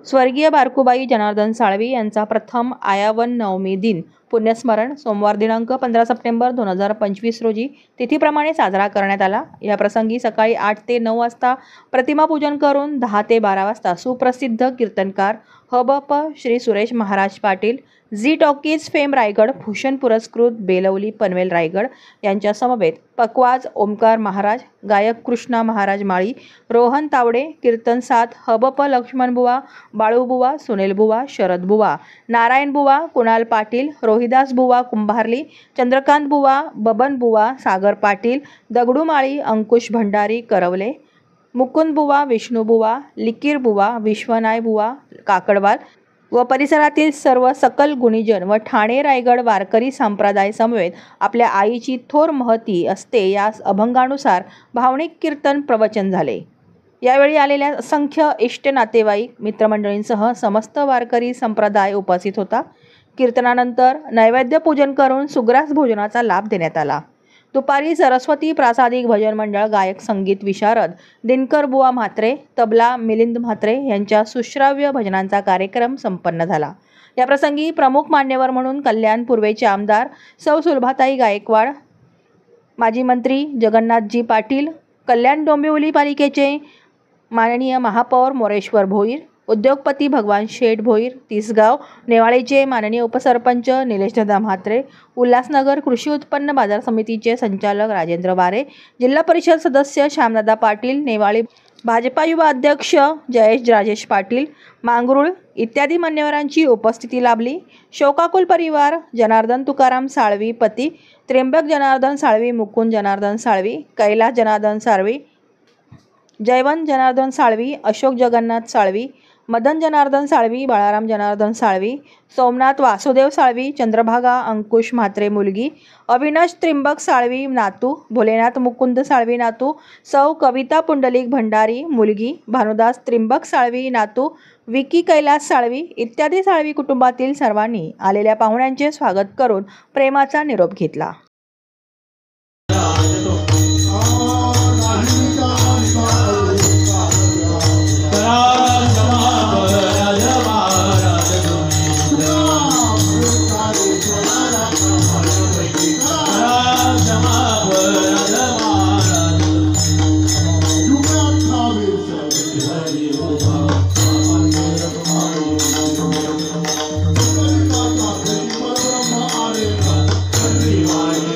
स्वर्गीय बारकूबाई जनार्दन साळवी यांचा प्रथम आयावन नवमी दिन पुण्यस्मरण सोमवार दिनांक 15 सप्टेंबर 2025 रोजी तिथीप्रमाणे साजरा करण्यात आला। या प्रसंगी सकाळी 8 ते 9 वाजता प्रतिमा पूजन करून 10 ते 12 वाजता सुप्रसिद्ध कीर्तनकार हबप श्री सुरेश महाराज पाटील, झी टॉकीज फेम रायगड, भूषण पुरस्कृत बेलवली पनवेल रायगड यांच्या समवेत पकवाज ओमकार महाराज, गायक कृष्णा महाराज माळी, रोहन तावडे, कीर्तन साथ हबप लक्ष्मण बुवा, बाळू बुवा, सुनील बुवा, शरद बुवा, नारायण बुवा, कुणाल पाटील, रोहिदास बुवा कुंभारली, चंद्रकांत बुवा, बबन बुवा, सागर पाटील, दगडू माळी, अंकुश भंडारी करवले, मुकुंद बुवा, विष्णू बुवा, लिकीर बुवा, विश्वनाय बुवा काकडवाल व परिसरातील सर्व सकल गुणीजन व ठाणे रायगड वारकरी संप्रदाय समवेत आपल्या आईची थोर महती असते या अभंगानुसार भावनिक कीर्तन प्रवचन झाले। यावेळी आलेल्या असंख्य इष्ट नातेवाईक मित्रमंडळींसह समस्त वारकरी संप्रदाय उपस्थित होता। कीर्तनानंतर नैवेद्य पूजन करून सुग्रास भोजनाचा लाभ देण्यात आला। दुपारी सरस्वती प्रासादिक भजन मंडळ गायक संगीत विशारद दिनकर बुवा म्हात्रे, तबला मिलिंद म्हात्रे यांच्या सुश्राव्य भजनांचा कार्यक्रम संपन्न झाला। या प्रसंगी प्रमुख मान्यवर म्हणून कल्याण पूर्वेचे आमदार सौ सुलभाताई गायकवाड, माजी मंत्री जगन्नाथजी पाटील, कल्याण डोंबिवली पालिकेचे माननीय महापौर मोरेश्वर भोईर, उद्योगपती भगवान शेठ भोईर, तिसगाव नेवाळीचे माननीय उपसरपंच निलेशदादा म्हात्रे, उल्हासनगर कृषी उत्पन्न बाजार समितीचे संचालक राजेंद्र वारे, जिल्हा परिषद सदस्य श्यामदादा पाटील, नेवाळी भाजपा युवा अध्यक्ष जयेश राजेश पाटील, मांगरूळ इत्यादी मान्यवरांची उपस्थिती लाभली। शोकाकुल परिवार जनार्दन तुकाराम साळवी पती, त्र्यंबक जनार्दन साळवी, मुकुंद जनार्दन साळवी, कैलास जनार्दन साळवी, जयवंत जनार्दन साळवी, अशोक जगन्नाथ साळवी, मदन जनार्दन साळवी, बाळाराम जनार्दन साळवी, सोमनाथ वासुदेव साळवी, चंद्रभागा अंकुश म्हात्रे मुलगी, अविनाश त्र्यंबक साळवी नातू, भोलेनाथ मुकुंद साळवी नातू, सौ कविता पुंडलिक भंडारी मुलगी, भानुदास त्र्यंबक साळवी नातू, विकी कैलास साळवी इत्यादी साळवी कुटुंबातील सर्वांनी आलेल्या पाहुण्यांचे स्वागत करून प्रेमाचा निरोप घेतला। Hare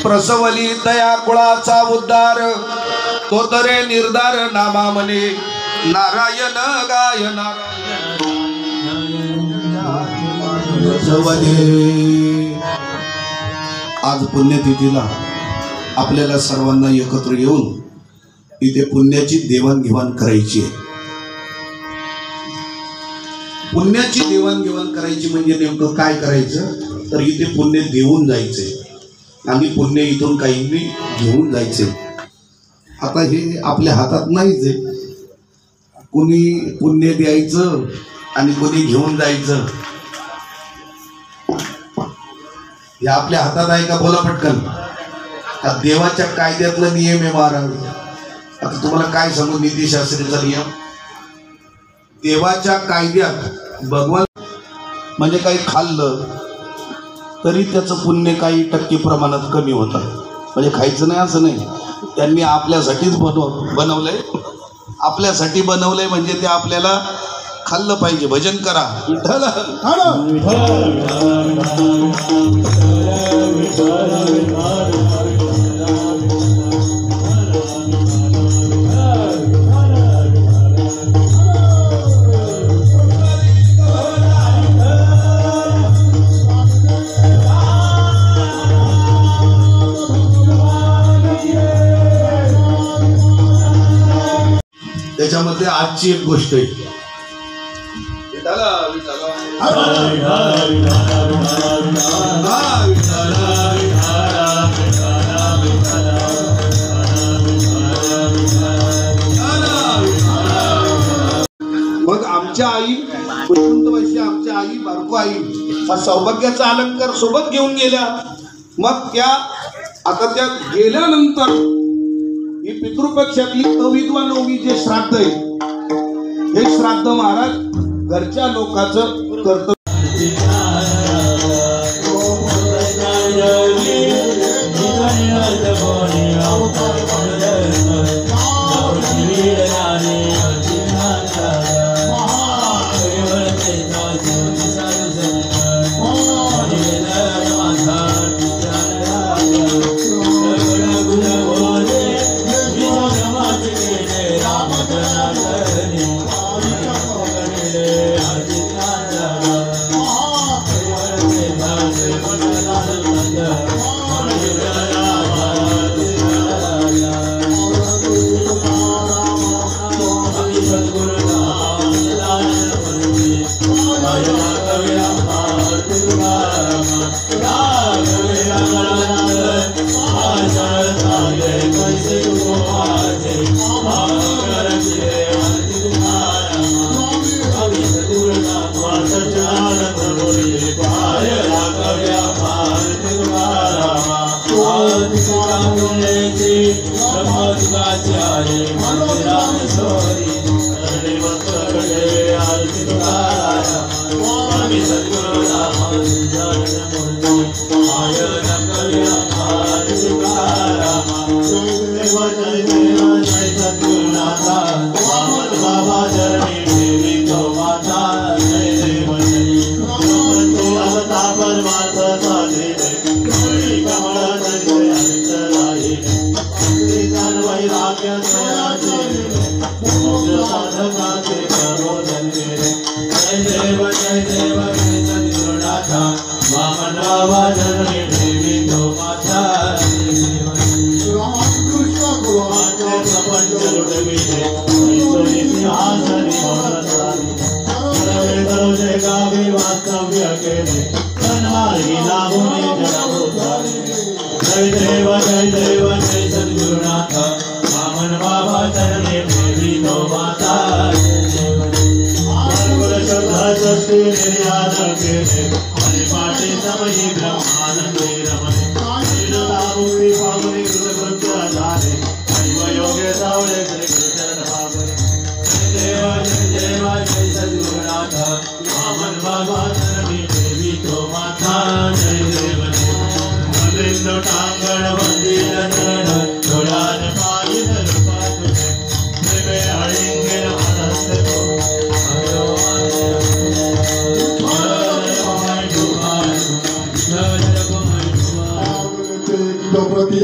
प्रसवली तया कुळाचा उद्धार, तो तरे निर्धार नामा म्हणे नारायण गाय आज पुण्यतिथीला आपल्याला सर्वांना एकत्र येऊन इथे पुण्याची देवाणघेवाण करायची आहे. पुण्याची देवाणघेवाण करायची म्हणजे नेमकं काय करायचं, तर इथे पुण्य देऊन जायचंय आणि पुण्य इथून काहींनी घेऊन जायचे. आता हे आपल्या हातात नाहीच आहे, कोणी पुण्य द्यायचं आणि कोणी घेऊन जायचं हे आपल्या हातात आहे का? बोला पटकन. देवाच्या कायद्यातला नियम आहे महाराज. आता तुम्हाला काय सांगू, नीतिशास्त्रीचा नियम. देवाच्या कायद्यात भगवान म्हणजे काही खाल्लं तरी त्याचं पुण्य काही टक्के प्रमाणात कमी होतं. म्हणजे खायचं नाही असं नाही, त्यांनी आपल्यासाठीच बनवलंय. आपल्यासाठी बनवलंय म्हणजे ते आपल्याला खाल्लं पाहिजे. भजन करा विठ्ठल. त्याच्यामध्ये आजची एक गोष्ट आहे. मग आमच्या आई वैष्णवशी आमच्या आई बारको आई सौभाग्याचा अलंकार सोबत घेऊन गेल्या. मग त्या आता त्या गेल्यानंतर ही पितृपक्षातली अविद्वा नवमी जे श्राद्ध आहे, हे श्राद्ध महाराज घरच्या लोकांचं कर्तव्य.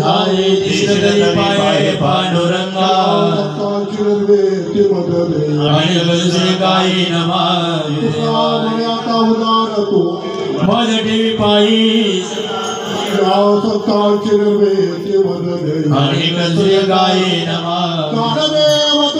हाय दिसतरी पाये पांडुरंगा सत्तांची निर्वेती मदने आणि गजरे गाई नमा आता उदार तू मज ठेवी पायी सत्तांची निर्वेती मदने आणि गजरे गाई नमा ज्ञानदेव